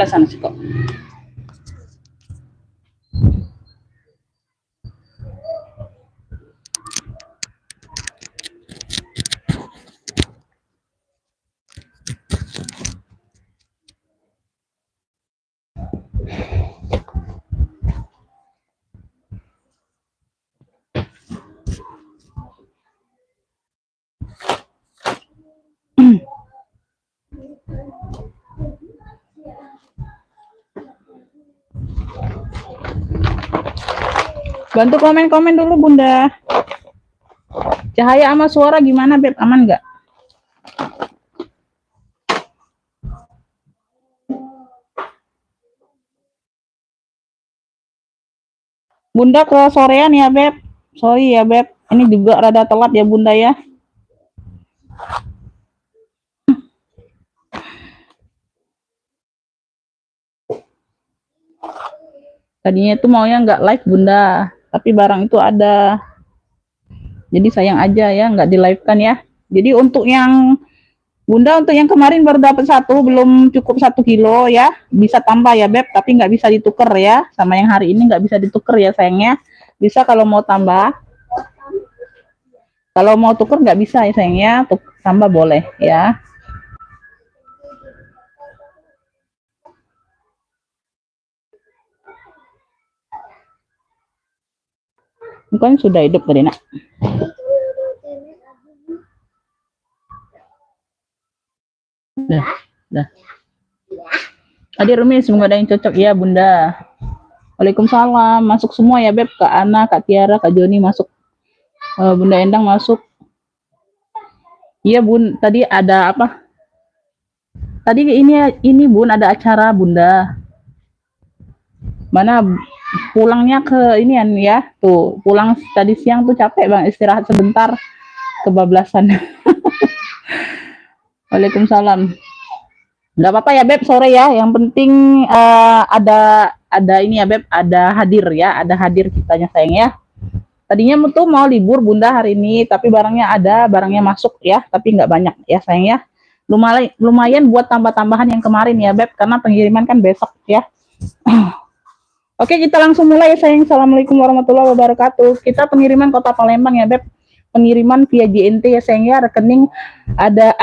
Jalan sana sih kok. Bantu komen-komen dulu Bunda. Cahaya sama suara gimana Beb? Aman nggak? Bunda ke sorean ya Beb. Sorry ya Beb. Ini juga rada telat ya Bunda ya. Tadinya itu maunya nggak live Bunda, tapi barang itu ada. Jadi sayang aja ya nggak di live kan ya. Jadi untuk yang Bunda, untuk yang kemarin baru dapat satu, belum cukup 1 kilo ya, bisa tambah ya Beb, tapi nggak bisa dituker ya, sama yang hari ini nggak bisa dituker ya sayangnya. Bisa kalau mau tambah. Kalau mau tuker nggak bisa ya sayangnya, tambah boleh ya. Bukan sudah hidup tadi nak. Dah. Adik Rumi, semoga ada yang cocok ya Bunda. Waalaikumsalam. Masuk semua ya Beb. Kak Ana, Kak Tiara, Kak Joni masuk. Bunda Endang masuk. Iya Bun, tadi ada apa? Tadi ini Bun, ada acara Bunda. Mana pulangnya ke ini ya. Tuh, pulang tadi siang tuh capek Bang, istirahat sebentar. Kebablasan. Waalaikumsalam. Nggak apa-apa ya Beb, sore ya. Yang penting ada ini ya Beb, ada hadir ya, ada hadir kitanya sayang ya. Tadinya tuh mau libur Bunda hari ini, tapi barangnya ada, barangnya masuk ya, tapi nggak banyak ya sayang ya. Lumayan buat tambah-tambahan yang kemarin ya Beb, karena pengiriman kan besok ya. Oke, kita langsung mulai ya sayang. Assalamualaikum warahmatullahi wabarakatuh. Kita pengiriman Kota Palembang ya Beb. Pengiriman via JNT ya sayang ya, rekening ada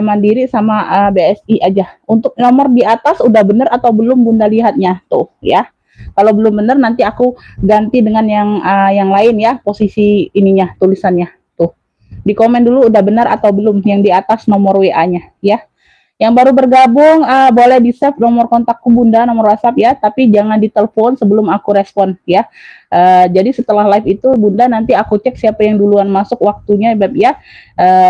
Mandiri sama BSI aja. Untuk nomor di atas udah bener atau belum Bunda lihatnya tuh ya. Kalau belum bener nanti aku ganti dengan yang lain ya, posisi ininya tulisannya tuh. Di komen dulu udah benar atau belum yang di atas nomor WA-nya ya. Yang baru bergabung boleh di-save nomor kontakku Bunda, nomor WhatsApp ya, tapi jangan ditelepon sebelum aku respon ya. Jadi setelah live itu Bunda nanti aku cek siapa yang duluan masuk waktunya Beb ya.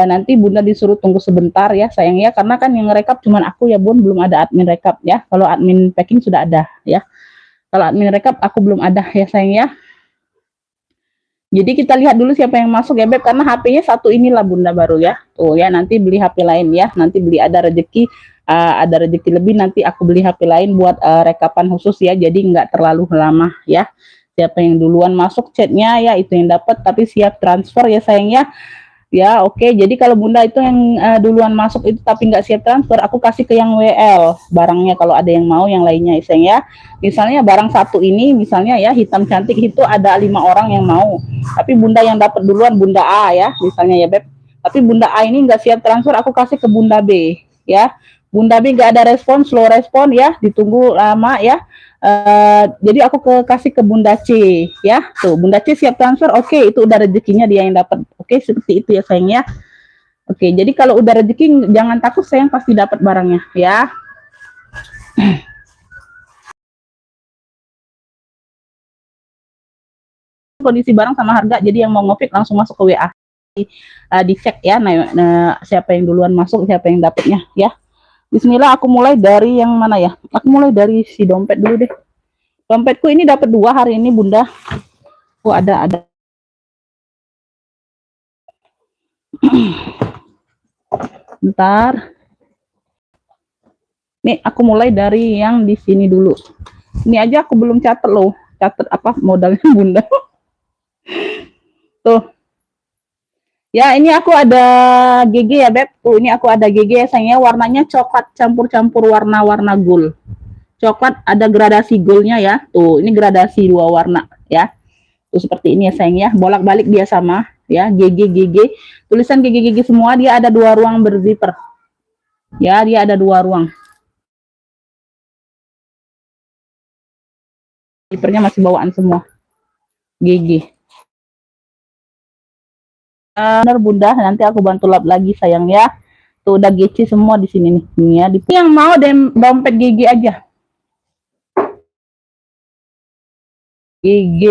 Nanti Bunda disuruh tunggu sebentar ya sayang ya, karena kan yang ngerekap cuman aku ya Bun, belum ada admin rekap ya. Kalau admin packing sudah ada ya. Kalau admin rekap aku belum ada ya sayang ya. Jadi kita lihat dulu siapa yang masuk ya Beb, karena HP-nya satu inilah Bunda baru ya. Tuh ya, nanti beli HP lain ya. Nanti beli ada rezeki lebih, nanti aku beli HP lain buat rekapan khusus ya. Jadi nggak terlalu lama ya. Siapa yang duluan masuk chatnya ya itu yang dapat, tapi siap transfer ya sayang ya. Ya oke, jadi kalau Bunda itu yang duluan masuk itu tapi nggak siap transfer, aku kasih ke yang WL barangnya kalau ada yang mau, yang lainnya sayang ya. Misalnya barang satu ini misalnya ya hitam cantik itu ada 5 orang yang mau, tapi Bunda yang dapat duluan Bunda A ya misalnya ya Beb, tapi Bunda A ini nggak siap transfer, aku kasih ke Bunda B ya. Bunda B nggak ada respon, slow respon ya, ditunggu lama ya. Jadi aku kasih ke Bunda C ya. Tuh Bunda C siap transfer, oke, itu udah rezekinya dia yang dapat. Oke, seperti itu ya sayang ya. Oke, jadi kalau udah rezeki jangan takut sayang, pasti dapat barangnya ya. Kondisi barang sama harga, jadi yang mau ngopik langsung masuk ke WA. Dicek ya, siapa yang duluan masuk, siapa yang dapatnya ya. Bismillah, aku mulai dari yang mana ya? Aku mulai dari si dompet dulu deh. Dompetku ini dapat 2 hari ini Bunda. Oh ada. Bentar. Nih aku mulai dari yang di sini dulu. Ini aja aku belum catat loh. Catat apa modalnya Bunda. Tuh. Ya, ini aku ada GG ya, Beb. Tuh, ini aku ada GG ya, sayangnya warnanya coklat campur-campur warna-warna gold. coklat ada gradasi goldnya ya. Tuh, ini gradasi 2 warna ya. Tuh seperti ini ya sayang ya. Bolak-balik dia sama ya. GG. Tulisan GG semua, dia ada 2 ruang berzipper. Ya, dia ada 2 ruang. Zippernya masih bawaan semua. GG. Bener Bunda, nanti aku bantu lap lagi sayang ya. Tuh udah GC semua di sini nih. Ini ya, yang mau dompet GG aja. GG.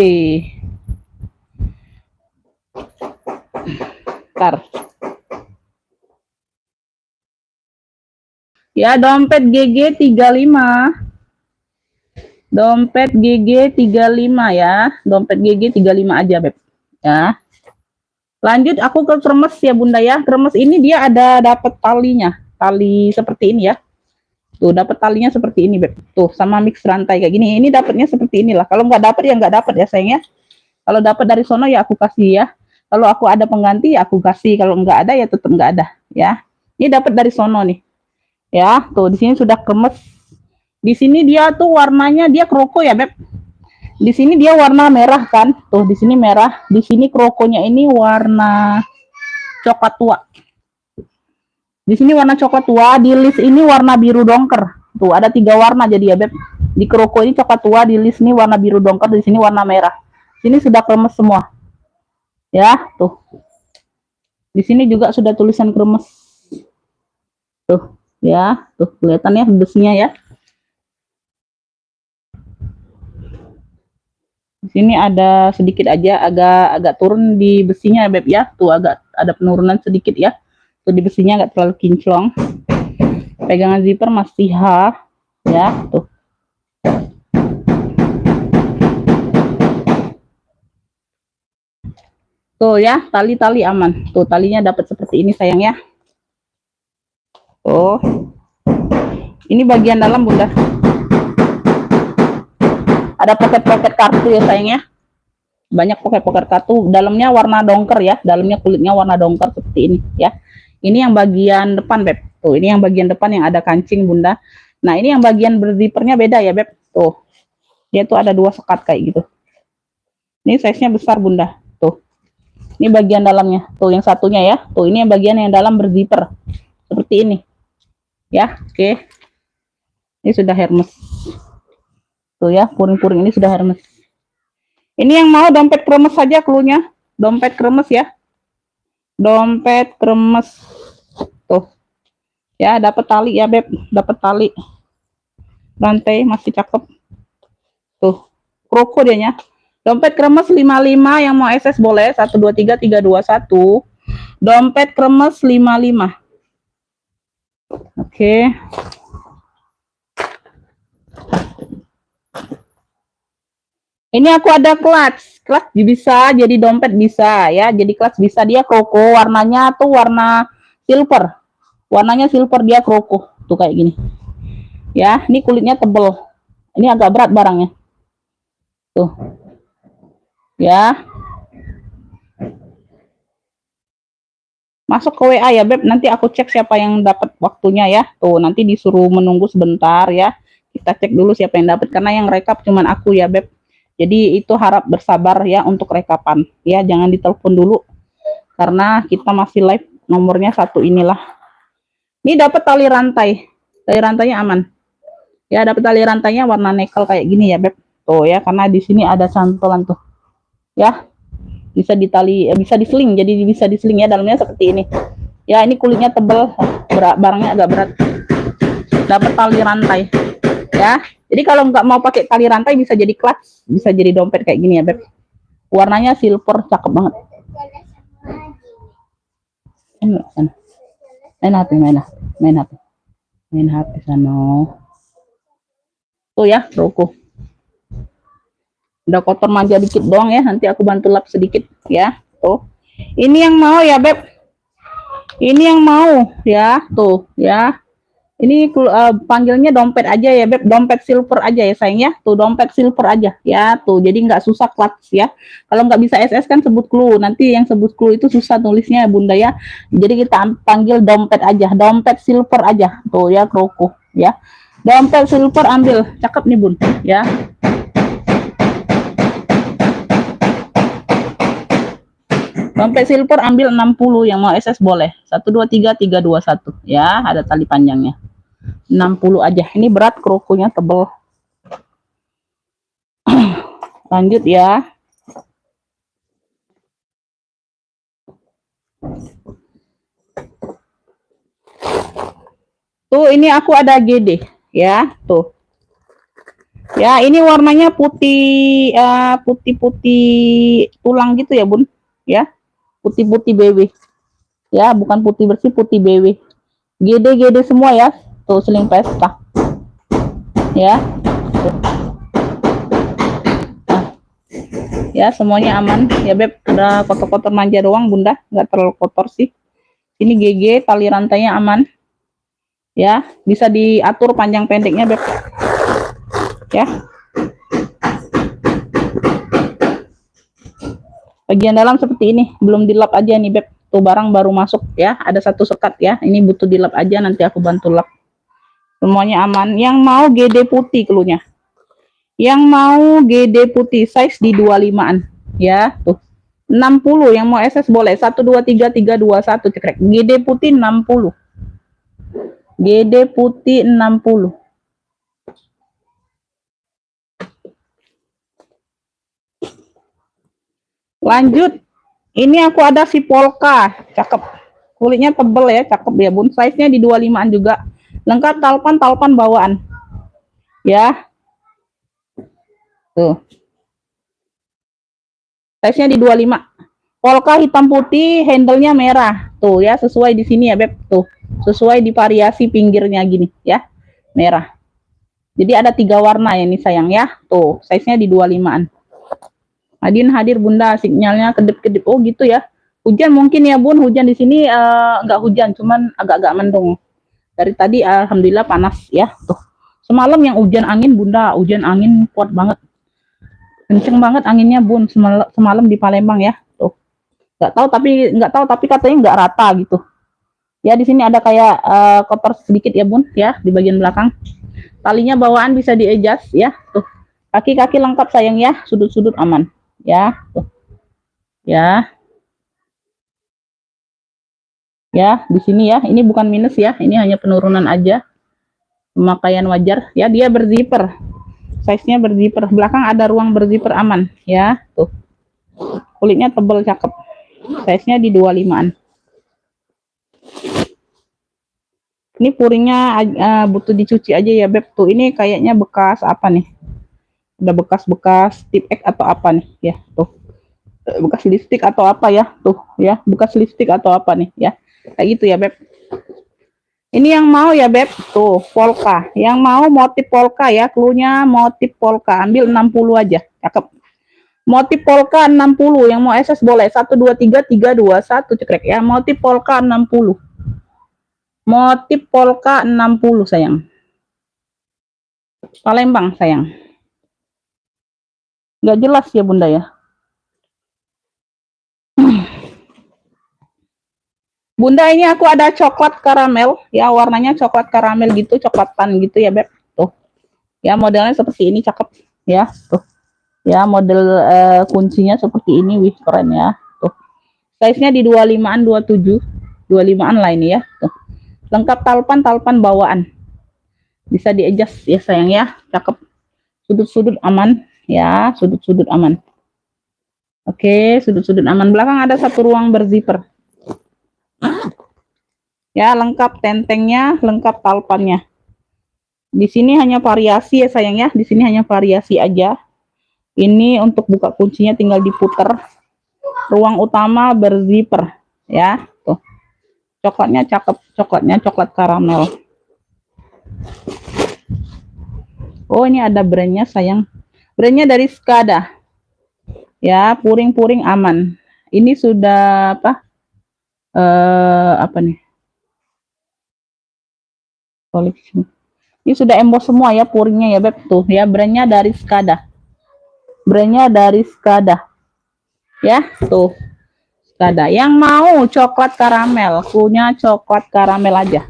Ntar. Ya, dompet GG 35. Dompet GG 35 ya. Dompet GG 35 aja, Beb. Ya. Lanjut aku ke kremes ya Bunda ya. Kremes ini dia ada dapat talinya. Tali seperti ini ya. Tuh dapat talinya seperti ini, Beb. Tuh sama mix rantai kayak gini. Ini dapatnya seperti inilah. Kalau nggak dapat ya nggak dapat ya sayang ya. Kalau dapat dari sono ya aku kasih ya. Kalau aku ada pengganti ya aku kasih. Kalau nggak ada ya tetap nggak ada ya. Ini dapat dari sono nih. Ya, tuh di sini sudah kremes. Di sini dia tuh warnanya dia kroko ya, Beb. Di sini dia warna merah kan? Tuh di sini merah. Di sini krokonya ini warna coklat tua. Di sini warna coklat tua, di list ini warna biru dongker. Tuh ada 3 warna jadi ya, Beb. Di kroko ini coklat tua, di list ini warna biru dongker, di sini warna merah. Sini sudah kremes semua. Ya, tuh. Di sini juga sudah tulisan kremes. Tuh, ya, tuh kelihatan ya besinya ya. Di sini ada sedikit aja agak turun di besinya Beb ya. Tuh agak ada penurunan sedikit ya. Tuh di besinya agak terlalu kinclong. Pegangan zipper masih H ya, tuh. Tuh ya, tali-tali aman. Tuh talinya dapat seperti ini sayang ya. Tuh. Ini bagian dalam Bunda. Ada pocket-pocket kartu ya sayang ya. Banyak pocket-pocket kartu. Dalamnya warna dongker ya. Dalamnya kulitnya warna dongker seperti ini ya. Ini yang bagian depan Beb. Tuh ini yang bagian depan yang ada kancing Bunda. Nah ini yang bagian berzippernya beda ya Beb. Tuh. Dia tuh ada 2 sekat kayak gitu. Ini size-nya besar Bunda. Tuh. Ini bagian dalamnya. Tuh yang satunya ya. Tuh ini yang bagian yang dalam berzipper. Seperti ini. Ya, oke. Ini sudah Hermes. Tuh ya, puring-puring ini sudah Hermes. Ini yang mau dompet kremes saja cluenya. Dompet kremes ya. Dompet kremes. Tuh. Ya, dapat tali ya, Beb. Dapat tali. Rantai masih cakep. Tuh. Kroko dianya. Dompet kremes 55 yang mau SS boleh 123 321. Dompet kremes 55. Oke. Ini aku ada clutch bisa jadi dompet bisa ya, jadi clutch bisa. Dia kroko, warnanya tuh warna silver. Warnanya silver, dia kroko. Tuh kayak gini. Ya, ini kulitnya tebel. Ini agak berat barangnya. Tuh. Ya. Masuk ke WA ya, Beb. Nanti aku cek siapa yang dapat waktunya ya. Tuh, nanti disuruh menunggu sebentar ya. Kita cek dulu siapa yang dapat karena yang rekap cuman aku ya, Beb. Jadi itu harap bersabar ya untuk rekapan ya, jangan ditelepon dulu karena kita masih live. Nomornya 1 inilah. Ini dapat tali rantai. Tali rantainya aman. Ya, dapat tali rantainya warna nekel kayak gini ya, Beb. Tuh ya, karena di sini ada cantolan tuh. Ya. Bisa ditali, bisa diseling, jadi bisa diseling ya, dalamnya seperti ini. Ya, ini kulitnya tebal, barangnya agak berat. Dapat tali rantai. Ya. Jadi kalau nggak mau pakai tali rantai bisa jadi clutch, bisa jadi dompet kayak gini ya, Beb. Warnanya silver, cakep banget. Main HP sana. Tuh ya, roko. Udah kotor manja dikit doang ya, nanti aku bantu lap sedikit ya. Tuh. Ini yang mau ya, Beb. Ini yang mau ya, tuh ya. Ini panggilnya dompet aja ya, Beb. Dompet silver aja ya, sayang ya. Tuh, dompet silver aja ya. Tuh, jadi nggak susah clutch ya. Kalau nggak bisa SS kan sebut clue. Nanti yang sebut clue itu susah tulisnya, Bunda ya. Jadi kita panggil dompet aja. Dompet silver aja. Tuh ya, kroko ya. Dompet silver ambil, cakep nih bun, ya. Dompet silver ambil 60, yang mau SS boleh. 123 321 ya, ada tali panjangnya. 60 aja. Ini berat, krokonya tebel. Lanjut ya. Tuh ini aku ada GD ya, tuh. Ya, ini warnanya putih putih-putih tulang gitu ya, Bun. Ya. Putih-putih BW. Ya, bukan putih bersih, putih BW. GD semua ya. Tuh seling pesta. Ya. Tuh. Nah. Ya, semuanya aman. Ya, Beb, ada kotor-kotor manja doang, Bunda. Nggak terlalu kotor sih. Ini GG, tali rantainya aman. Ya, bisa diatur panjang pendeknya, Beb. Ya. Bagian dalam seperti ini, belum dilap aja nih, Beb. Tuh barang baru masuk ya, ada satu sekat ya. Ini butuh dilap aja, nanti aku bantu lap. Semuanya aman. Yang mau GD putih keluarnya. Yang mau GD putih size di 25-an ya, tuh. 60 yang mau SS boleh. 123 321 cekrek. GD putih 60. GD putih 60. Lanjut. Ini aku ada si polka, cakep. Kulitnya tebel ya, cakep ya, Bun. Size-nya di 25-an juga. Lengkap talpan bawaan. Ya. Tuh. Size-nya di 25. Polka hitam putih, handle-nya merah. Tuh ya, sesuai di sini ya, Beb. Tuh. Sesuai di variasi pinggirnya gini ya. Merah. Jadi ada 3 warna ya ini sayang ya. Tuh, size-nya di 25-an. Adin hadir Bunda, sinyalnya kedip-kedip. Oh gitu ya. Hujan mungkin ya Bun, hujan di sini enggak hujan, cuman agak-agak mendung. Dari tadi alhamdulillah panas ya. Tuh. Semalam yang hujan angin Bunda, hujan angin kuat banget. Kenceng banget anginnya Bun semalam di Palembang ya. Tuh. Nggak tahu tapi katanya nggak rata gitu. Ya di sini ada kayak kotor sedikit ya Bun ya di bagian belakang. Talinya bawaan bisa di-adjust ya. Tuh. Kaki-kaki lengkap sayang ya, sudut-sudut aman ya. Tuh. Ya. Ya, di sini ya. Ini bukan minus ya, ini hanya penurunan aja. Pemakaian wajar ya, dia berzipper. Size-nya berzipper. Belakang ada ruang berzipper aman ya. Tuh. Kulitnya tebal cakep. Size-nya di 25-an. Ini puringnya butuh dicuci aja ya, Beb. Tuh, ini kayaknya bekas apa nih? Ada bekas-bekas tip X atau apa nih ya, tuh. Bekas lipstick atau apa ya, tuh ya, bekas lipstick atau apa nih ya. Kayak gitu ya, Beb. Ini yang mau ya, Beb. Tuh, polka. Yang mau motif polka ya, cluenya motif polka. Ambil 60 aja. Cakep. Motif polka 60. Yang mau SS boleh. 123 321 cekrek ya. Motif polka 60. Motif polka 60 sayang. Palembang sayang. Nggak jelas ya Bunda ya. Bunda ini aku ada coklat karamel ya, warnanya coklat karamel gitu, coklatan gitu ya Beb. Tuh. Ya modelnya seperti ini cakep ya. Tuh. Ya model kuncinya seperti ini, wih keren ya. Tuh. Size-nya di 25-an, 27, 25-an lah ini ya. Tuh. Lengkap talpan bawaan. Bisa di-adjust ya sayang ya, cakep. Sudut-sudut aman ya, sudut-sudut aman. Oke, sudut-sudut aman. Belakang ada satu ruang berzipper. Ya, lengkap tentengnya, lengkap talpannya. Di sini hanya variasi ya sayang ya, di sini hanya variasi aja. Ini untuk buka kuncinya tinggal diputer. Ruang utama berzipper ya, tuh. Coklatnya cakep, coklatnya coklat karamel. Oh, ini ada brandnya sayang. Brandnya dari Skada. Ya, puring-puring aman. Ini sudah apa? Apa nih? Koleksi. Ini sudah emboss semua ya puringnya ya Beb, tuh ya, brandnya dari Skada. Brandnya dari Skada. Ya, tuh. Skada. Yang mau coklat karamel, punya coklat karamel aja.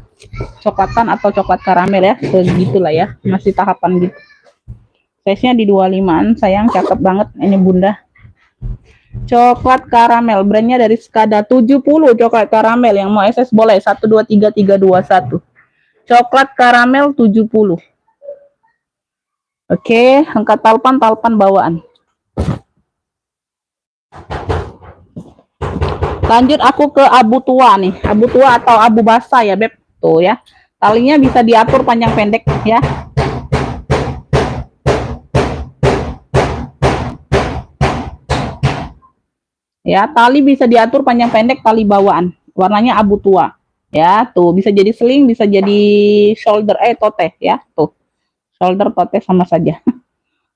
coklatan atau coklat karamel ya, segitulah ya, masih tahapan gitu. Size nya di 25an sayang, cakep banget ini bunda. Coklat karamel, brandnya dari Skada 70, coklat karamel. Yang mau SS boleh 123321. Coklat karamel 70. Oke, angkat talpan bawaan. Lanjut aku ke abu tua nih, abu tua atau abu basah ya beb. Tuh ya, talinya bisa diatur panjang pendek ya. Ya, tali bisa diatur panjang pendek, tali bawaan. Warnanya abu tua. Ya, tuh bisa jadi sling, bisa jadi shoulder tote ya. Tuh. Shoulder tote sama saja.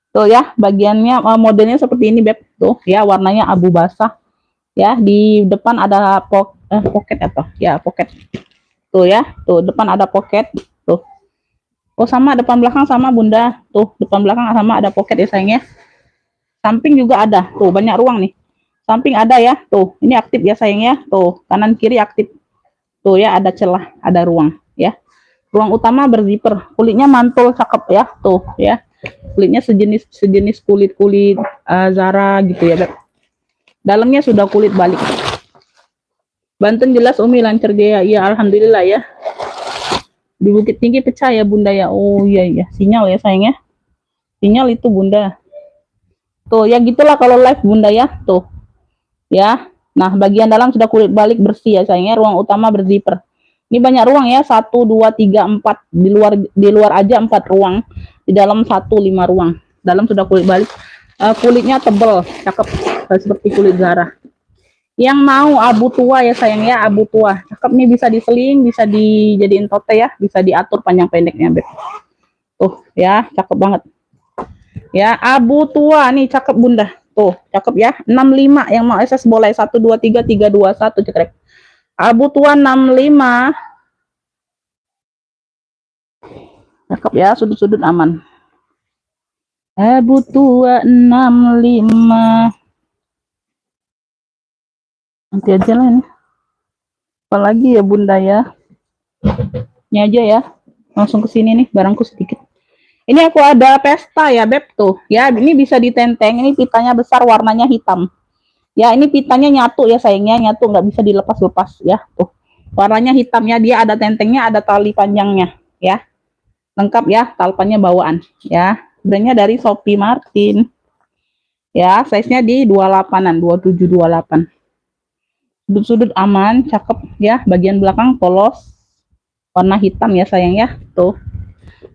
Tuh ya, bagiannya modelnya seperti ini beb. Tuh ya, warnanya abu basah. Ya, di depan ada pocket atau ya pocket. Tuh ya, tuh depan ada pocket. Tuh. Oh, sama depan belakang sama bunda. Tuh, depan belakang sama ada pocket ya sayangnya. Samping juga ada. Tuh, banyak ruang nih. Samping ada ya, tuh ini aktif ya sayangnya, tuh kanan kiri aktif, tuh ya ada celah, ada ruang ya. Ruang utama berzipper, kulitnya mantul cakep ya, tuh ya kulitnya sejenis kulit Zara gitu ya beb. Dalamnya sudah kulit balik. Banten jelas Umi, lancar Jaya, iya alhamdulillah ya. Di Bukit Tinggi pecah ya bunda ya, oh iya iya sinyal ya sayangnya, sinyal itu bunda. Tuh ya gitulah kalau live bunda ya, tuh ya. Nah, bagian dalam sudah kulit balik bersih ya sayangnya, ruang utama berzipper. Ini banyak ruang ya, 1 2 3 4. Di luar aja 4 ruang. Di dalam 1 5 ruang. Dalam sudah kulit balik. Kulitnya tebel, cakep seperti kulit Zara. Yang mau abu tua ya sayang ya, abu tua. Cakep nih, bisa diseling, bisa dijadiin tote ya, bisa diatur panjang pendeknya, Beb. Tuh ya, cakep banget. Ya, abu tua nih cakep bunda. Tuh, cakep ya. 65 yang mau SS boleh 123321 cekrek. Abu tua 65. Cakep ya, sudut-sudut aman. Abu tua 65. Nanti aja lah ini. Apalagi ya bunda ya. Ini aja ya. Langsung ke sini nih, barangku sedikit. Ini aku ada pesta ya beb tuh. Ya, ini bisa ditenteng. Ini pitanya besar, warnanya hitam. Ya, ini pitanya nyatu ya sayangnya, nyatu, nggak bisa dilepas-lepas ya. Tuh, warnanya hitamnya, dia ada tentengnya, ada tali panjangnya ya. Lengkap ya, talpannya bawaan ya. Brandnya dari Shopee Martin. Ya, size-nya di 28-an, 27 28. Sudut-sudut aman, cakep ya. Bagian belakang polos, warna hitam ya sayang ya. Tuh.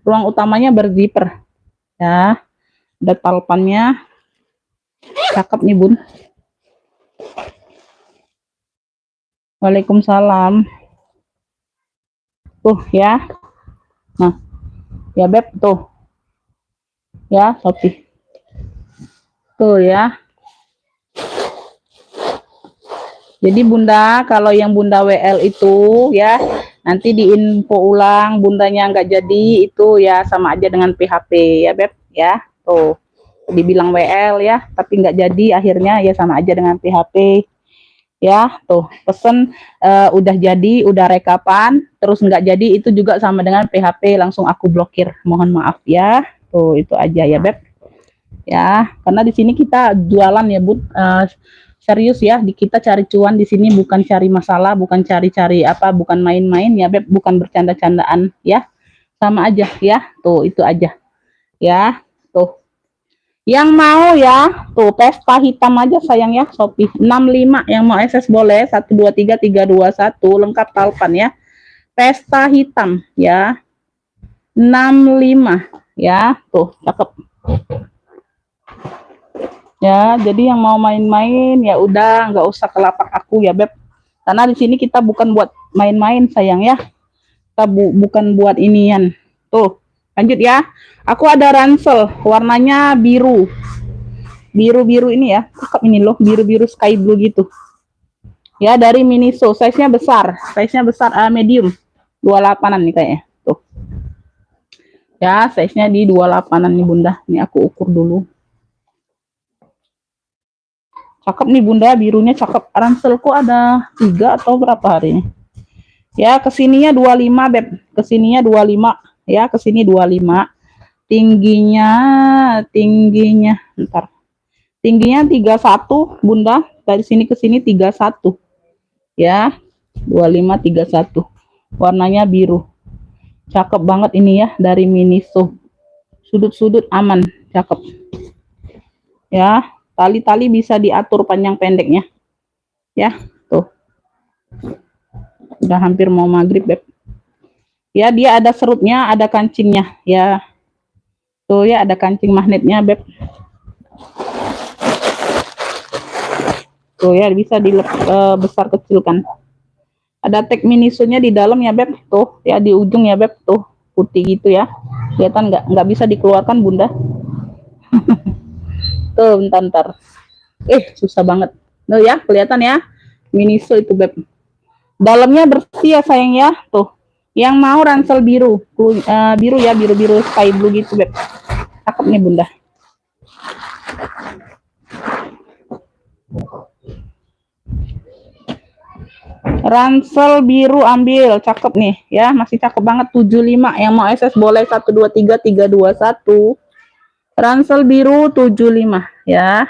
Ruang utamanya berzipper. Ya. Ada talpannya. Cakep nih, Bun. Waalaikumsalam. Tuh ya. Nah, ya beb tuh. Ya, Shopee. Tuh ya. Jadi bunda, kalau yang bunda WL itu ya, nanti diinfo ulang bundanya nggak jadi, itu ya sama aja dengan PHP ya beb ya. Tuh, dibilang WL ya, tapi nggak jadi, akhirnya ya sama aja dengan PHP. Ya, tuh pesen udah jadi, udah rekapan, terus nggak jadi, itu juga sama dengan PHP, langsung aku blokir. Mohon maaf ya. Tuh itu aja ya beb. Ya, karena di sini kita jualan ya bud, serius ya, kita cari cuan di sini, bukan cari masalah, bukan cari-cari apa, bukan main-main ya beb, bukan bercanda-candaan ya, sama aja ya. Tuh itu aja ya. Tuh yang mau ya, tuh pesta hitam aja sayang ya, Shopee 65 yang mau SS boleh 123321, lengkap talpan ya. Pesta hitam ya, 65 ya. Tuh cakep ya. Jadi yang mau main-main ya udah, nggak usah ke lapak aku ya beb, karena di sini kita bukan buat main-main sayang ya, kita bukan buat inian. Tuh lanjut ya, aku ada ransel warnanya biru ini ya, cakep ini loh, biru sky blue gitu ya, dari Miniso. Size nya besar, medium 28an nih kayaknya. Tuh ya, size nya di 28an nih bunda. Ini aku ukur dulu. Cakep nih bunda, birunya cakep. Ranselku ada 3 atau berapa hari ini. Ya, kesininya 25 beb, kesininya 25 ya, kesini 25. Tingginya tingginya ntar tingginya 31 bunda, dari sini ke sini 31 ya, 25 31. Warnanya biru, cakep banget ini ya, dari Miniso. Sudut-sudut aman, cakep ya. Tali-tali bisa diatur panjang pendeknya ya. Tuh, udah hampir mau maghrib beb ya. Dia ada serutnya, ada kancingnya ya. Tuh ya, ada kancing magnetnya beb. Tuh ya, bisa besar kecilkan. Ada tag Minisonya di dalam ya beb. Tuh ya, di ujung ya beb. Tuh putih gitu ya, kelihatan nggak bisa dikeluarkan bunda. Tuh bentar susah banget. Tuh ya, kelihatan ya, Miniso itu beb. Dalamnya bersih ya sayang ya. Tuh, yang mau ransel biru, biru ya, biru sky blue gitu beb. Cakep nih bunda. Ransel biru ambil, cakep nih ya, masih cakep banget. 75 yang mau SS boleh 123 321. Ransel biru 75 ya.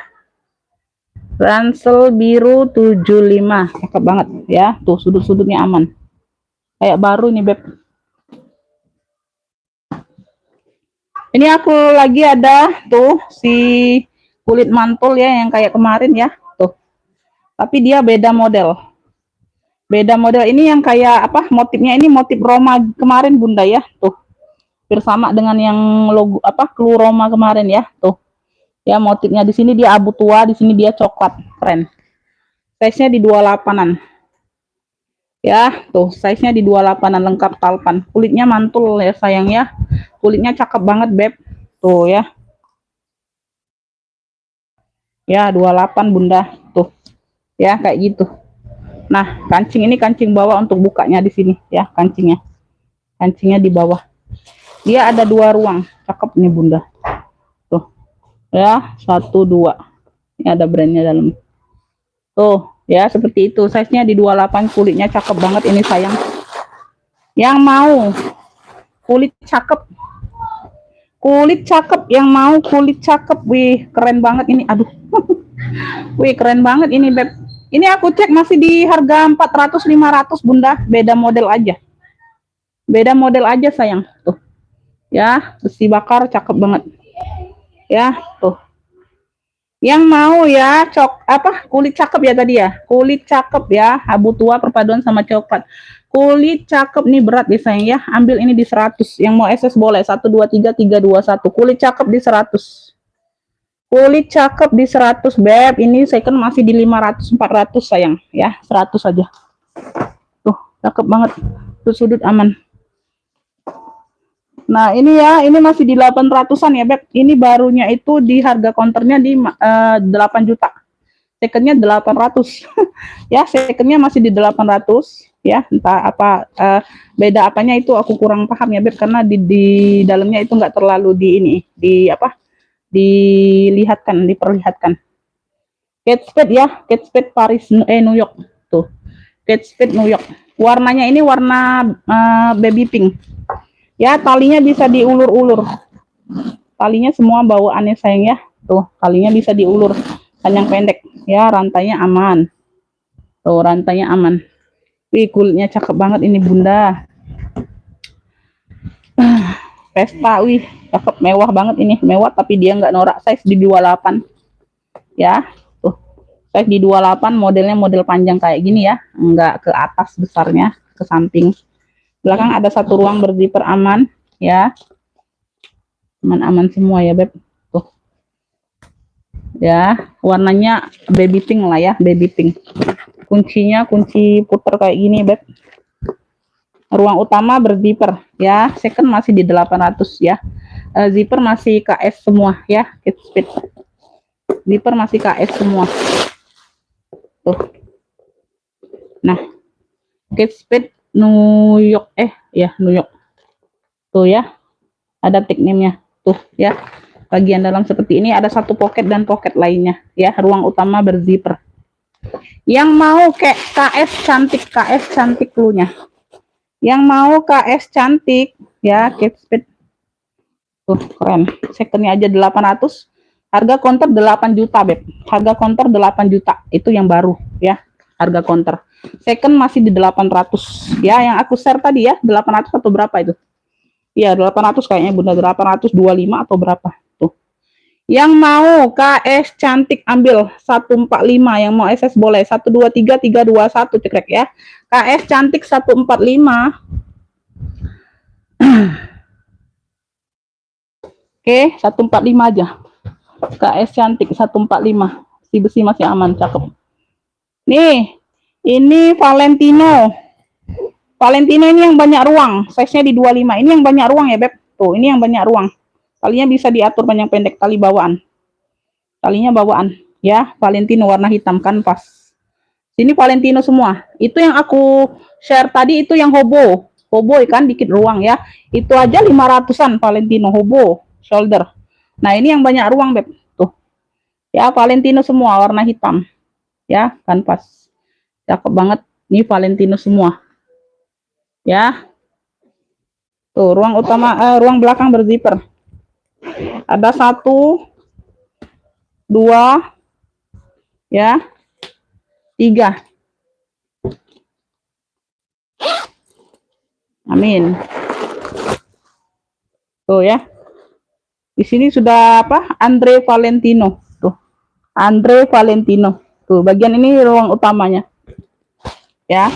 Ransel biru 75, cakep banget ya. Tuh sudut-sudutnya aman, kayak baru nih beb. Ini aku lagi ada tuh si kulit mantul ya, yang kayak kemarin ya tuh, tapi dia beda model. Beda model ini yang kayak apa, motifnya ini motif Roma kemarin bunda ya. Tuh bersama dengan yang logo apa, clue Roma kemarin ya. Tuh ya, motifnya di sini dia abu tua, di sini dia coklat, keren. Size-nya di 28-an ya. Tuh size-nya di 28-an, lengkap talpan. Kulitnya mantul ya sayang ya, kulitnya cakep banget beb. Tuh ya, ya 28 bunda. Tuh ya, kayak gitu. Nah, kancing ini kancing bawah untuk bukanya di sini ya, kancingnya di bawah. Dia ada 2 ruang, cakep nih bunda. Tuh ya, 1 2. Ini ada brandnya dalam. Tuh ya, seperti itu. Size-nya di 28, kulitnya cakep banget ini sayang. Yang mau kulit cakep, yang mau kulit cakep, wih keren banget ini. Aduh wih keren banget ini beb. Ini aku cek masih di harga 400 500 bunda. Beda model aja, sayang. Tuh ya, besi bakar, cakep banget ya. Tuh yang mau ya, kulit cakep ya tadi ya, kulit cakep ya, abu tua perpaduan sama coklat. Kulit cakep nih, berat ya sayang ya. Ambil ini di 100. Yang mau SS boleh 123 321. Kulit cakep di 100. Kulit cakep di 100 beb. Ini second masih di 500 400 sayang ya. 100 aja. Tuh cakep banget. Tuh sudut aman. Nah ini ya, ini masih di 800-an ya beb. Ini barunya itu di harga counternya di 8 juta. Secondnya 800 ya, secondnya masih di 800 ya. Entah apa beda apanya itu aku kurang paham ya beb, karena di dalamnya itu nggak terlalu diperlihatkan. Kate Spade ya, Kate Spade Paris New York. Tuh Kate Spade New York, warnanya ini warna baby pink ya. Talinya bisa diulur-ulur, talinya semua bawaannya sayang ya. Tuh talinya bisa diulur panjang pendek ya, rantainya aman. Tuh rantainya aman. Wih kulitnya cakep banget ini bunda. Vespa, wih cakep, mewah banget ini, mewah tapi dia nggak norak. Size di 28 ya. Tuh size di 28, modelnya model panjang kayak gini ya, nggak ke atas besarnya, ke samping. Belakang ada 1 ruang berzipper, aman ya, aman semua ya beb. Tuh ya, warnanya baby pink lah ya, baby pink. Kuncinya kunci puter kayak gini beb. Ruang utama berzipper ya, second masih di 800 ya. Zipper masih KS semua ya, Kate Spade. Zipper masih KS semua. Tuh. Nah, Kate Spade New York New York. Tuh ya, ada tag name-nya. Tuh ya. Bagian dalam seperti ini, ada 1 pocket dan pocket lainnya ya. Ruang utama berzipper. Yang mau kayak KS cantik cluenya. Yang mau KS cantik ya, Kate Spade. Tuh, keren. Secondnya aja 800. Harga counter 8 juta, Beb. Harga counter 8 juta. Itu yang baru ya. Harga counter. Second masih di 800. Ya, yang aku share tadi ya, 800 atau berapa itu? Iya, 800 kayaknya Bunda, 825 atau berapa? Tuh. Yang mau KS cantik ambil 145, yang mau SS boleh 123 321 cekrek ya. KS cantik 145. Oke, 145 aja. KS cantik 145. Si besi masih aman, cakep. Nih, ini Valentino. Valentino ini yang banyak ruang, size-nya di 25. Ini yang banyak ruang ya, Beb. Tuh, ini yang banyak ruang. Talinya bisa diatur panjang pendek, tali bawaan. Talinya bawaan, ya. Valentino warna hitam kanvas. Sini Valentino semua. Itu yang aku share tadi itu yang hobo. Hobo kan dikit ruang ya. Itu aja 500-an Valentino hobo shoulder. Nah, ini yang banyak ruang, Beb. Tuh. Ya, Valentino semua warna hitam. Ya, kanvas. Cakep banget. Ini Valentino semua. Ya. Tuh, ruang utama ruang belakang berzipper. Ada 1 2 ya. 3. Amin. Tuh ya. Di sini sudah apa? Andre Valentino. Tuh. Andre Valentino. Tuh, bagian ini ruang utamanya. Ya.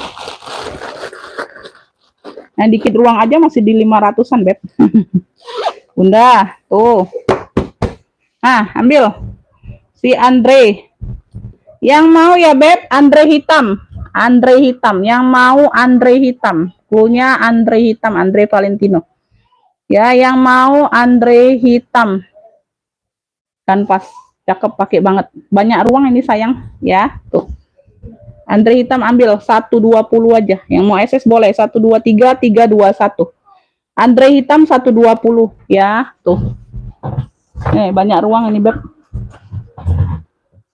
Nah, dikit ruang aja masih di 500-an, Beb. Bunda, tuh. Nah, ambil. Si Andre. Yang mau ya, Beb, Andre hitam. Andre hitam. Yang mau Andre hitam. Punya Andre hitam, Andre Valentino. Ya, yang mau Andre hitam. Kanvas. Cakep, pakai banget. Banyak ruang ini sayang. Ya, tuh. Andre hitam ambil 120 aja. Yang mau SS boleh 123 321. Andre hitam 120 ya, tuh. Nih, banyak ruang ini, Beb.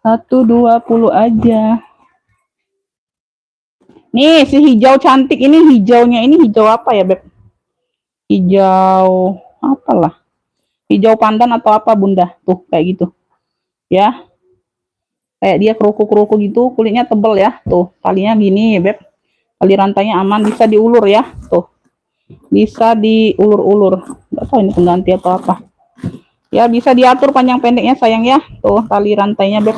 120 aja. Nih, si hijau cantik ini, hijaunya ini hijau apa ya, Beb? Hijau apalah. Hijau pandan atau apa, Bunda? Tuh, kayak gitu. Ya. Kayak dia keruku-keruku gitu, kulitnya tebel ya. Tuh, talinya gini, Beb. Tali rantainya aman, bisa diulur ya. Tuh. Bisa diulur-ulur. Enggak tahu ini pengganti atau apa. Ya, bisa diatur panjang pendeknya sayang ya. Tuh, tali rantainya, Beb.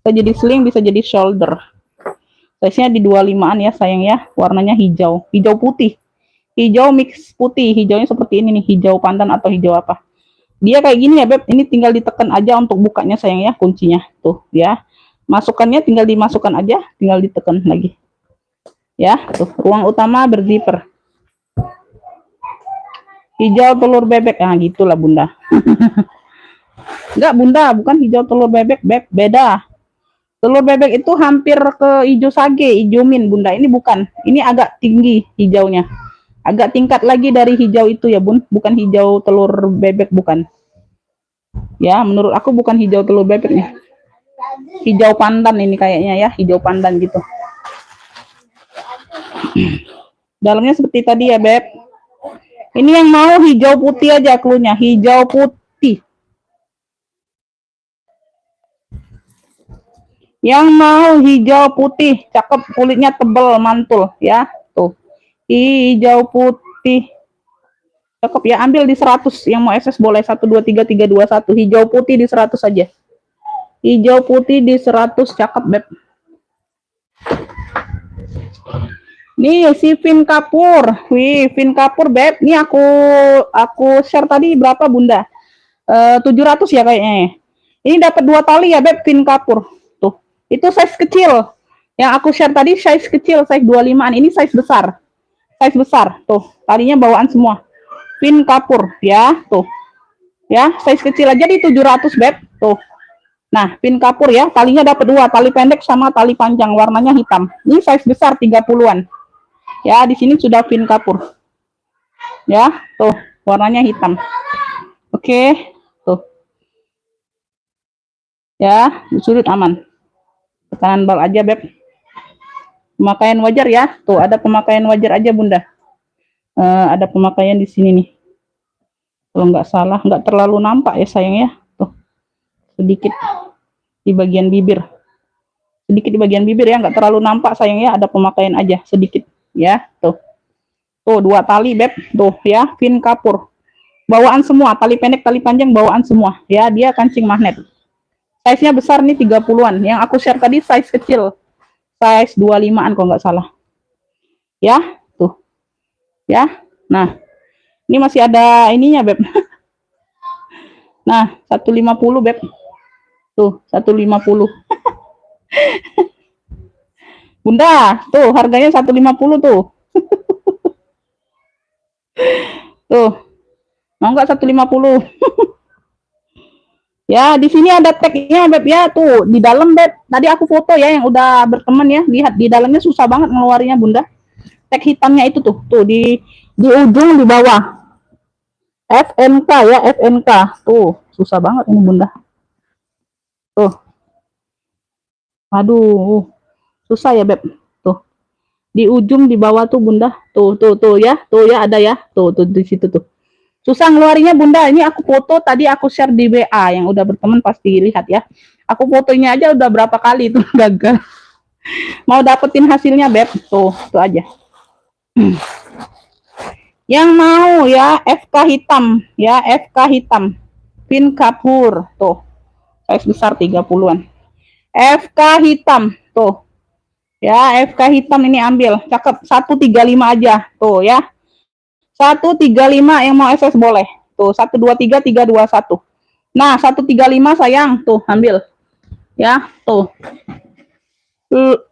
Bisa jadi sling, bisa jadi shoulder. Size-nya di 25-an ya sayang ya. Warnanya hijau. Hijau putih. Hijau mix putih. Hijaunya seperti ini nih. Hijau pandan atau hijau apa. Dia kayak gini ya, Beb. Ini tinggal ditekan aja untuk bukanya sayang ya. Kuncinya. Tuh ya. Masukannya tinggal dimasukkan aja. Tinggal ditekan lagi. Ya. Tuh. Ruang utama berzipper. Hijau telur bebek. Nah gitulah Bunda. Enggak Bunda. Bukan hijau telur bebek. Beb. Beda. Telur bebek itu hampir ke hijau sage, hijau min, Bunda. Ini bukan. Ini agak tinggi hijaunya. Agak tingkat lagi dari hijau itu ya, Bun. Bukan hijau telur bebek, bukan. Ya, menurut aku bukan hijau telur bebeknya. Hijau pandan ini kayaknya ya, hijau pandan gitu. Dalamnya seperti tadi ya, Beb. Ini yang mau hijau putih aja klunya, hijau putih. Yang mau hijau putih, cakep, kulitnya tebal, mantul ya. Tuh. Hijau putih. Cakep ya, ambil di 100. Yang mau SS boleh 123 321. Hijau putih di 100 aja. Hijau putih di 100, cakep, Beb. Nih si Vin Kapur. Wih, Vin Kapur, Beb. Ini aku share tadi berapa, Bunda? 700 ya kayaknya. Ini dapat 2 tali ya, Beb, Vin Kapur. Tuh. Itu size kecil. Yang aku share tadi size kecil, size 25-an. Ini size besar. Size besar. Tuh, talinya bawaan semua. Vin Kapur ya, tuh. Ya, size kecil aja di 700, Beb. Tuh. Nah, Vin Kapur ya, talinya dapat 2, tali pendek sama tali panjang, warnanya hitam. Ini size besar 30-an. Ya, di sini sudah Vin Kapur. Ya, tuh, warnanya hitam. Oke, tuh. Ya, di sudut aman. Tekanan bal aja, Beb. Pemakaian wajar ya. Tuh, ada pemakaian wajar aja, Bunda. Ada pemakaian di sini nih. Kalau nggak salah, nggak terlalu nampak ya sayang ya. Tuh, sedikit di bagian bibir. Sedikit di bagian bibir ya, nggak terlalu nampak sayang ya. Ada pemakaian aja sedikit ya. Tuh, tuh 2 tali beb. Tuh ya, pin kapur. Bawaan semua, tali pendek, tali panjang, bawaan semua. Ya, dia kancing magnet. Size-nya besar nih 30-an. Yang aku share tadi size kecil. Size 25-an kalau nggak salah. Ya, tuh. Ya. Nah, ini masih ada ininya, Beb. Nah, 150, Beb. Tuh, 150. Bunda, tuh harganya 150 tuh. Tuh. Mau nggak 150? Ya, di sini ada tagnya, Beb ya. Tuh, di dalam, Beb. Tadi aku foto ya yang udah berteman ya. Lihat di dalamnya susah banget ngeluarinya, Bunda. Tag hitamnya itu tuh, di ujung di bawah. FNK ya, FNK. Tuh, susah banget ini, Bunda. Tuh. Aduh, susah ya, Beb. Tuh. Di ujung di bawah tuh, Bunda. Tuh ya. Tuh ya ada ya. Tuh di situ tuh. Susah ngeluarinya, Bunda. Ini aku foto tadi aku share di WA. Yang udah berteman pasti lihat ya. Aku fotonya aja udah berapa kali itu gagal. Mau dapetin hasilnya, Beb. Tuh aja. Yang mau ya FK hitam, ya FK hitam. Pin kapur. Tuh. Size besar 30-an. FK hitam. Tuh. Ya, FK hitam ini ambil. Cakep. 135 aja. Tuh ya. 135 yang mau SS boleh. Tuh, 123 321. Nah, 135 sayang, tuh ambil. Ya, tuh.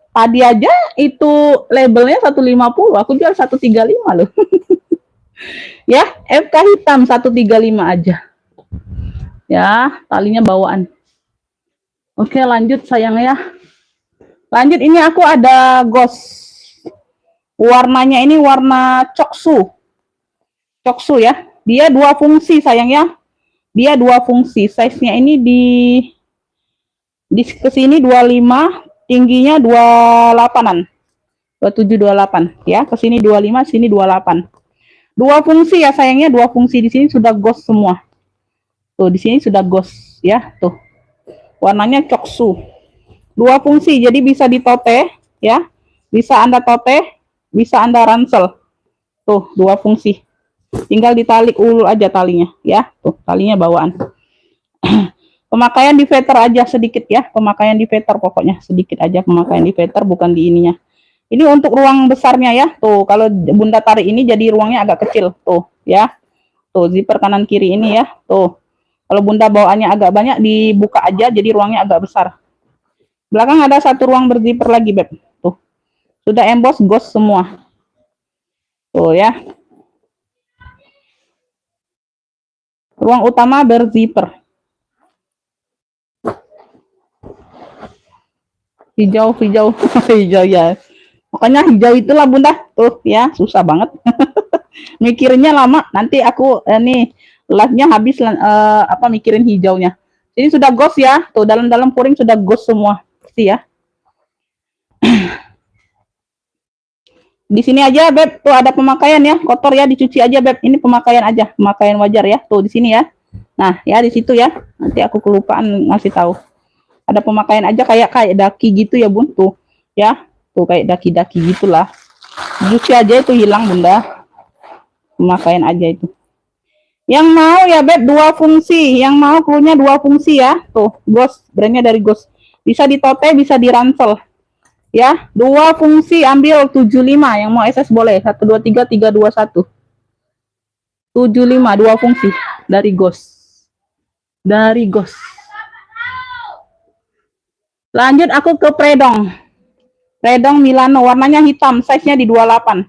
Tadi aja itu labelnya 150, aku jual 135 loh. Ya, FK hitam 135 aja. Ya, talinya bawaan. Oke, lanjut sayang ya. Lanjut, ini aku ada ghost. Warnanya ini warna coksu. Coksu ya. Dia 2 fungsi sayang ya. Dia 2 fungsi. Size-nya ini di kesini 25, tingginya 28-an. 27 28 ya. Kesini 25, sini 28. 2 fungsi ya sayangnya, 2 fungsi di sini sudah ghost semua. Tuh di sini sudah ghost ya, tuh. Warnanya coksu. 2 fungsi, jadi bisa ditote ya. Bisa Anda tote, bisa Anda ransel. Tuh, 2 fungsi. Tinggal ditalik ulur aja talinya ya. Tuh, talinya bawaan. Pemakaian di veter aja sedikit ya. Pemakaian di veter pokoknya sedikit aja pemakaian di veter, bukan di ininya. Ini untuk ruang besarnya ya. Tuh, kalau Bunda tarik ini jadi ruangnya agak kecil. Tuh, ya. Tuh, zipper kanan kiri ini ya. Tuh. Kalau Bunda bawaannya agak banyak dibuka aja jadi ruangnya agak besar. Belakang ada 1 ruang berzipper lagi, Beb. Tuh. Sudah emboss ghost semua. Tuh ya. Ruang utama berzipper. Hijau hijau ya, pokoknya hijau itulah Bunda. Tuh ya, susah banget. Mikirnya lama, nanti aku nih live-nya habis mikirin hijaunya. Ini sudah ghost ya. Tuh dalam puring sudah ghost semua pasti ya. Di sini aja, Beb. Tuh ada pemakaian ya, kotor ya, dicuci aja, Beb. Ini pemakaian aja, pemakaian wajar ya. Tuh di sini ya. Nah, ya di situ ya. Nanti aku kelupaan ngasih tahu. Ada pemakaian aja kayak daki gitu ya, Bun. Tuh ya. Tuh kayak daki-daki gitulah. Cuci aja itu hilang, Bunda. Pemakaian aja itu. Yang mau ya, Beb, 2 fungsi. Yang mau klunya 2 fungsi ya. Tuh, ghost, brandnya dari ghost. Bisa ditote, bisa diransel. Ya, 2 fungsi ambil 75. Yang mau SS boleh. 1 2 3 3 2 1. 75 2 fungsi dari ghost. Dari ghost. Lanjut aku ke predong. Predong Milano, warnanya hitam, size-nya di 28.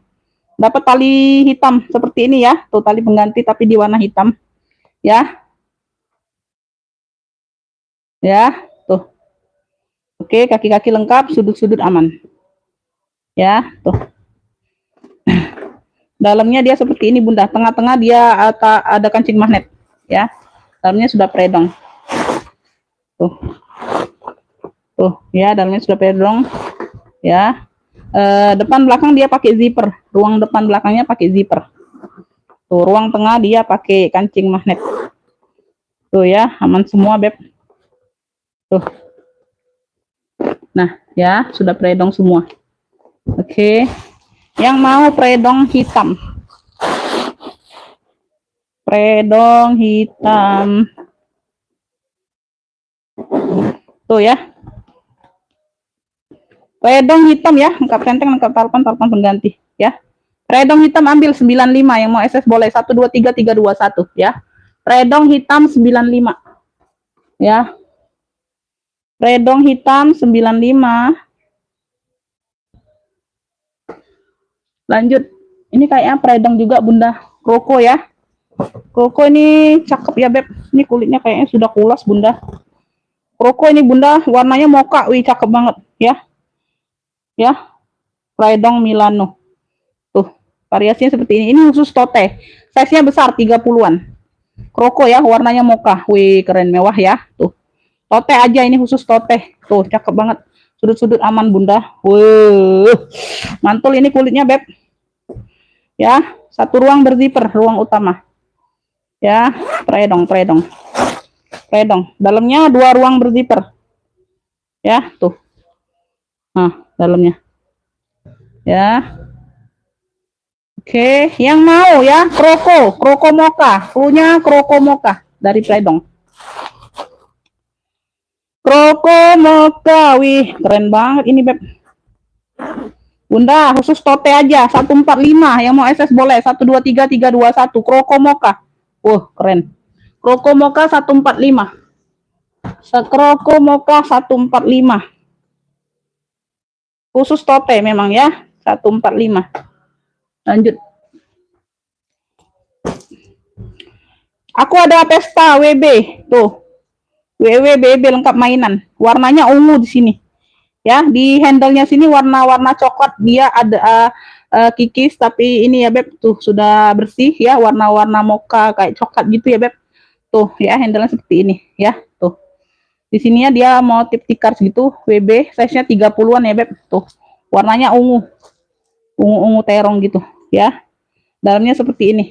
Dapat tali hitam seperti ini ya. Tuh tali pengganti tapi di warna hitam. Ya. Ya, tuh. Oke, kaki-kaki lengkap, sudut-sudut aman. Ya, tuh. Dalamnya dia seperti ini, Bunda. Tengah-tengah dia ada kancing magnet, ya. Dalamnya sudah predong. Tuh. Tuh, ya, dalamnya sudah predong. Ya. Depan belakang dia pakai zipper. Ruang depan belakangnya pakai zipper. Tuh, ruang tengah dia pakai kancing magnet. Tuh ya, aman semua, Beb. Tuh. Nah, ya, sudah predong semua. Oke. Yang mau predong hitam. Predong hitam. Tuh ya. Predong hitam ya, lengkap centeng, lengkap talpan, talpan pengganti ya. Predong hitam ambil 95, yang mau SS boleh 1 2 3 3 2 1 ya. Predong hitam 95. Ya. Predong hitam 95. Lanjut. Ini kayaknya predong juga Bunda. Kroko ya. Kroko ini cakep ya, Beb. Ini kulitnya kayaknya sudah kulas, Bunda. Kroko ini Bunda, warnanya mocha. Wih, cakep banget ya. Ya. Predong Milano. Tuh, variasinya seperti ini. Ini khusus tote. Size-nya besar 30-an. Kroko ya, warnanya mocha. Wih, keren mewah ya. Tuh. Tote aja ini khusus tote. Tuh, cakep banget. Sudut-sudut aman Bunda. Wih. Mantul ini kulitnya, Beb. Ya, satu ruang berzipper, ruang utama. Ya, predong. Predong. Dalamnya 2 ruang berzipper. Ya, tuh. Nah, dalamnya. Ya. Oke, yang mau ya, kroko mocha, punya kroko mocha dari predong. Kroko mocha, wih, keren banget ini, Beb. Bunda, khusus tote aja, 145, yang mau SS boleh, 1 2 3 3 2 1, kroko mocha. Keren. Kroko mocha 145. Kroko mocha 145. Khusus tote memang ya, 145. Lanjut. Aku ada Pesta WB, tuh. WWBB lengkap mainan. Warnanya ungu di sini. Ya, di handle-nya sini warna-warna coklat. Dia ada kikis, tapi ini ya, Beb, tuh sudah bersih ya, warna-warna mocha kayak coklat gitu ya, Beb. Tuh ya, handle-nya seperti ini ya, tuh. Di sininya dia motif tikar gitu, WB, size-nya 30-an ya, Beb. Tuh. Warnanya ungu. Ungu-ungu terong gitu ya. Dalamnya seperti ini.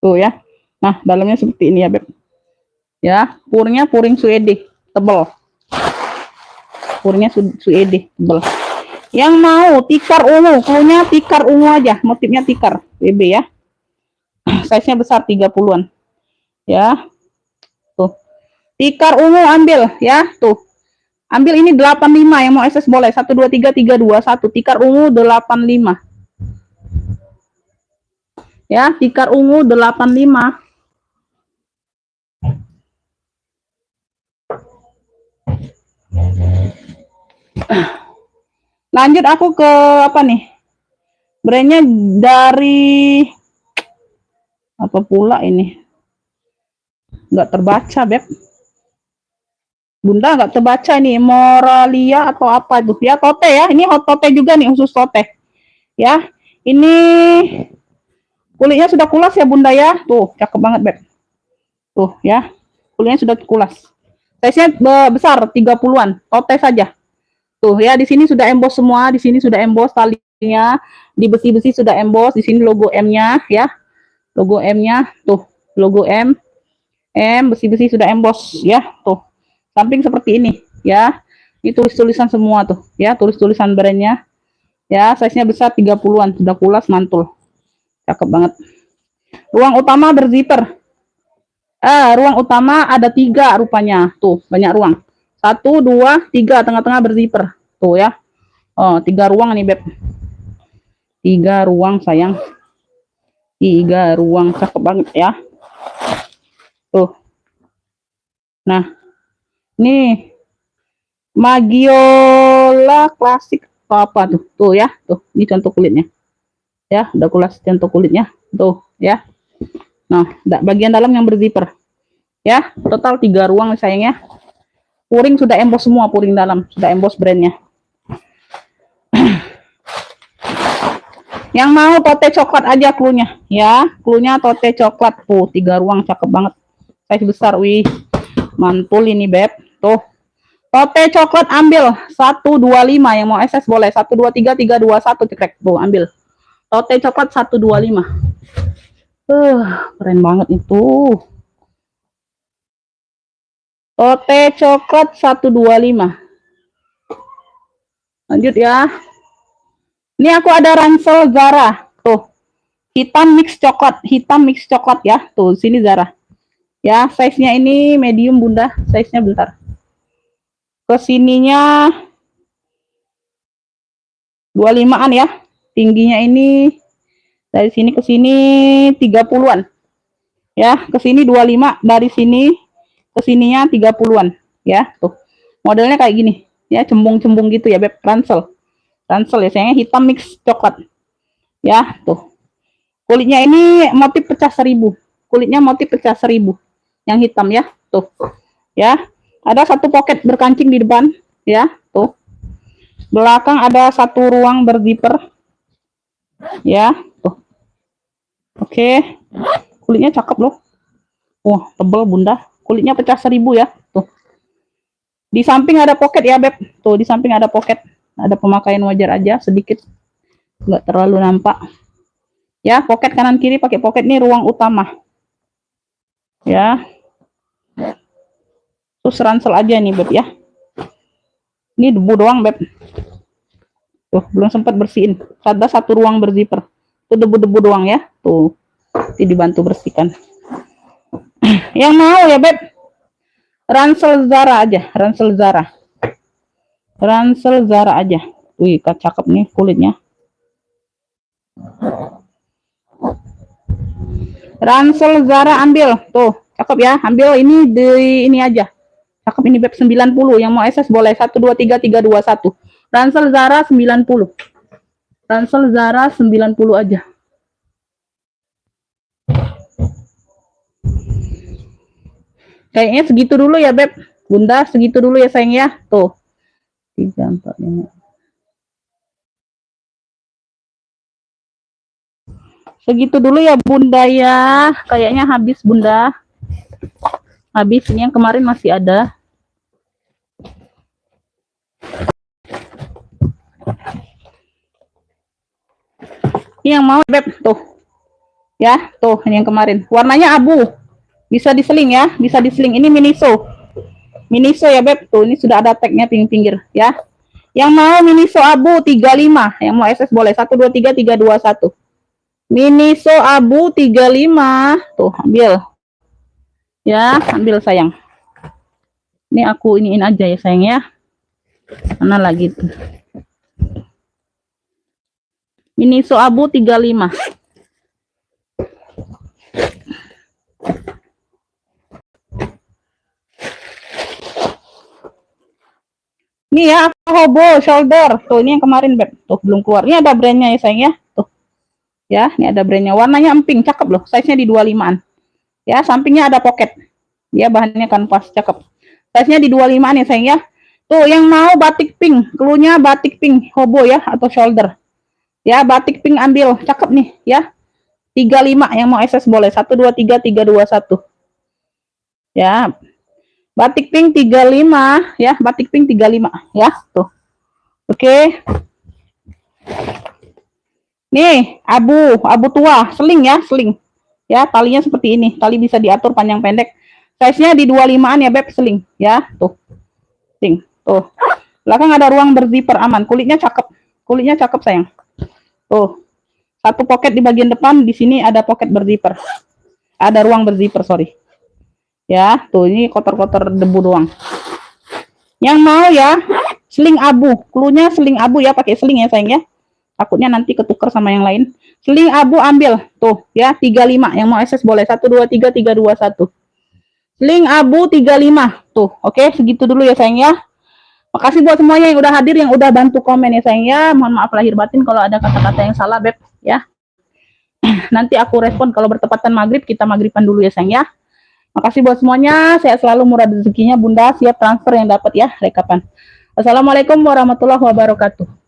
Tuh ya. Nah, dalamnya seperti ini ya, Beb. Ya, purnya puring Swede, tebal. Purnya Swede, tebal. Yang mau tikar ungu, cluenya tikar ungu aja, motifnya tikar, WB ya. Size-nya besar 30-an. Ya. Tuh. Tikar ungu ambil ya, tuh. Ambil ini 85, yang mau SS boleh. 1 2 3 3 2 1, tikar ungu 85. Ya, tikar ungu 85. Lanjut aku ke apa nih? Brandnya dari apa pula ini? Nggak terbaca, Beb. Bunda nggak terbaca ini, Moralia atau apa itu? Ya, tote ya. Ini hot tote juga nih, khusus tote. Ya, ini kulitnya sudah kulas ya, Bunda ya. Tuh, cakep banget, Beb. Tuh ya. Kulitnya sudah kulas. Size-nya besar 30-an, tote saja. Tuh ya, di sini sudah emboss semua, di sini sudah emboss talinya, di besi-besi sudah emboss, di sini logo M-nya ya. Logo M-nya, tuh, logo M. Besi-besi sudah emboss ya, tuh. Samping seperti ini ya. Ini tulis-tulisan semua tuh ya, tulis-tulisan brandnya. Ya, size-nya besar 30-an, sudah kulas, mantul. Cakep banget. Ruang utama berzipper. Ruang utama ada 3 rupanya. Tuh, banyak ruang. 1 2 3, tengah-tengah berzipper. Tuh ya. Oh, 3 ruang nih, Beb. 3 ruang, sayang. 3 ruang, cakep banget ya. Tuh. Nah, nih Magiola klasik apa tuh? Tuh ya, tuh. Ini contoh kulitnya. Ya, udah kulas contoh kulitnya. Tuh, ya. Nah, bagian dalam yang berzipper. Ya, total 3 ruang sayangnya. Puring sudah emboss semua, puring dalam sudah emboss brandnya. Yang mau tote coklat aja cluenya, ya. Cluenya tote coklat tuh, 3 ruang, cakep banget. Size besar, wih. Mantul ini, Beb. Tuh. Tote coklat ambil 125, yang mau SS boleh 123 321 cekrek tuh ambil. Tote coklat 125. Keren banget itu. Tote coklat 125. Lanjut ya. Ini aku ada ransel Zara. Tuh. Hitam mix coklat ya. Tuh, sini Zara. Ya, size-nya ini medium Bunda. Size-nya bentar. Kesininya 25-an ya. Tingginya ini dari sini ke sini 30-an. Ya, ke sini 25, dari sini ke sininya 30-an ya. Tuh. Modelnya kayak gini. Ya, cembung-cembung gitu ya, Beb. Ransel ya, sayangnya hitam mix coklat. Ya, tuh. Kulitnya ini motif pecah 1000. Kulitnya motif pecah 1000. Yang hitam ya, tuh. Ya. Ada satu pocket berkancing di depan, ya, tuh. Belakang ada satu ruang berzipper. Ya, tuh. Oke. Kulitnya cakep loh. Wah, tebel Bunda. Kulitnya pecah 1000 ya, tuh. Di samping ada pocket ya, Beb. Tuh, di samping ada pocket. Ada pemakaian wajar aja sedikit. Enggak terlalu nampak. Ya, pocket kanan kiri pakai pocket, nih ruang utama. Ya. Terus ransel aja nih, Beb ya. Ini debu doang, Beb. Tuh, belum sempat bersihin. Ada satu ruang berzipper. Itu debu-debu doang ya. Tuh. Nanti dibantu bersihkan. Yang mau ya, Beb. Ransel Zara aja, ransel Zara. Ransel Zara aja. Wih, cakep nih kulitnya. Ransel Zara ambil. Tuh, cakep ya. Ambil ini di ini aja. Cakep ini Beb 90. Yang mau SS boleh 123 321. Ransel Zara 90. Ransel Zara 90 aja. Kayaknya segitu dulu ya, Beb. Bunda, segitu dulu ya, sayang ya. Tuh. 3 4 5. Segitu dulu ya Bunda ya. Kayaknya habis Bunda. Habis, ini yang kemarin masih ada. Ini yang mau Beb, tuh. Ya, tuh ini yang kemarin. Warnanya abu. Bisa diseling ya, bisa diseling. Ini Miniso. Miniso ya Beb, tuh ini sudah ada tagnya pinggir-pinggir ya. Yang mau Miniso abu 35, yang mau SS boleh 123 321. Miniso abu 35. Tuh, ambil. Ya, ambil sayang. Ini aku iniin aja ya sayang ya. Mana lagi tuh? Miniso abu 35. Ini ya, hobo shoulder. Tuh, ini yang kemarin, Beb. Tuh, belum keluar. Ini ada brandnya ya sayang ya. Tuh. Ya, ini ada brandnya. Warnanya emping, cakep loh. Size-nya di 25-an. Ya, sampingnya ada pocket. Ya, bahannya kanvas, cakep. Size-nya di 25-an ya sayang ya. Tuh, yang mau batik pink. Cluenya batik pink, hobo ya, atau shoulder. Ya, batik pink ambil. Cakep nih, ya. 35, yang mau SS boleh. 123 321. Ya. Batik pink 35, ya. Batik pink 35, ya. Tuh. Oke. Nih, abu tua, seling ya, seling. Ya, talinya seperti ini. Tali bisa diatur panjang pendek. Size-nya di 25-an ya, Beb, seling. Ya, tuh. Seling. Tuh. Belakang ada ruang berzipper aman. Kulitnya cakep. Kulitnya cakep, sayang. Tuh. Satu pocket di bagian depan, di sini ada pocket berzipper. Ada ruang berzipper, sorry. Ya, tuh ini kotor-kotor debu doang. Yang mau ya, seling abu. Cluenya seling abu ya, pakai seling ya, sayang ya. Takutnya nanti ketuker sama yang lain. Seling abu ambil. Tuh, ya, 35. Yang mau SS boleh. 123 321. Seling abu 35. Tuh, oke, segitu dulu ya, sayang ya. Makasih buat semuanya yang udah hadir, yang udah bantu komen ya, sayang ya. Mohon maaf lahir batin kalau ada kata-kata yang salah, Beb, ya. Nanti aku respon kalau bertepatan maghrib, kita maghriban dulu ya, sayang ya. Makasih buat semuanya. Sehat selalu, murah rezekinya, Bunda. Siap transfer yang dapat ya, rekapan. Assalamualaikum warahmatullahi wabarakatuh.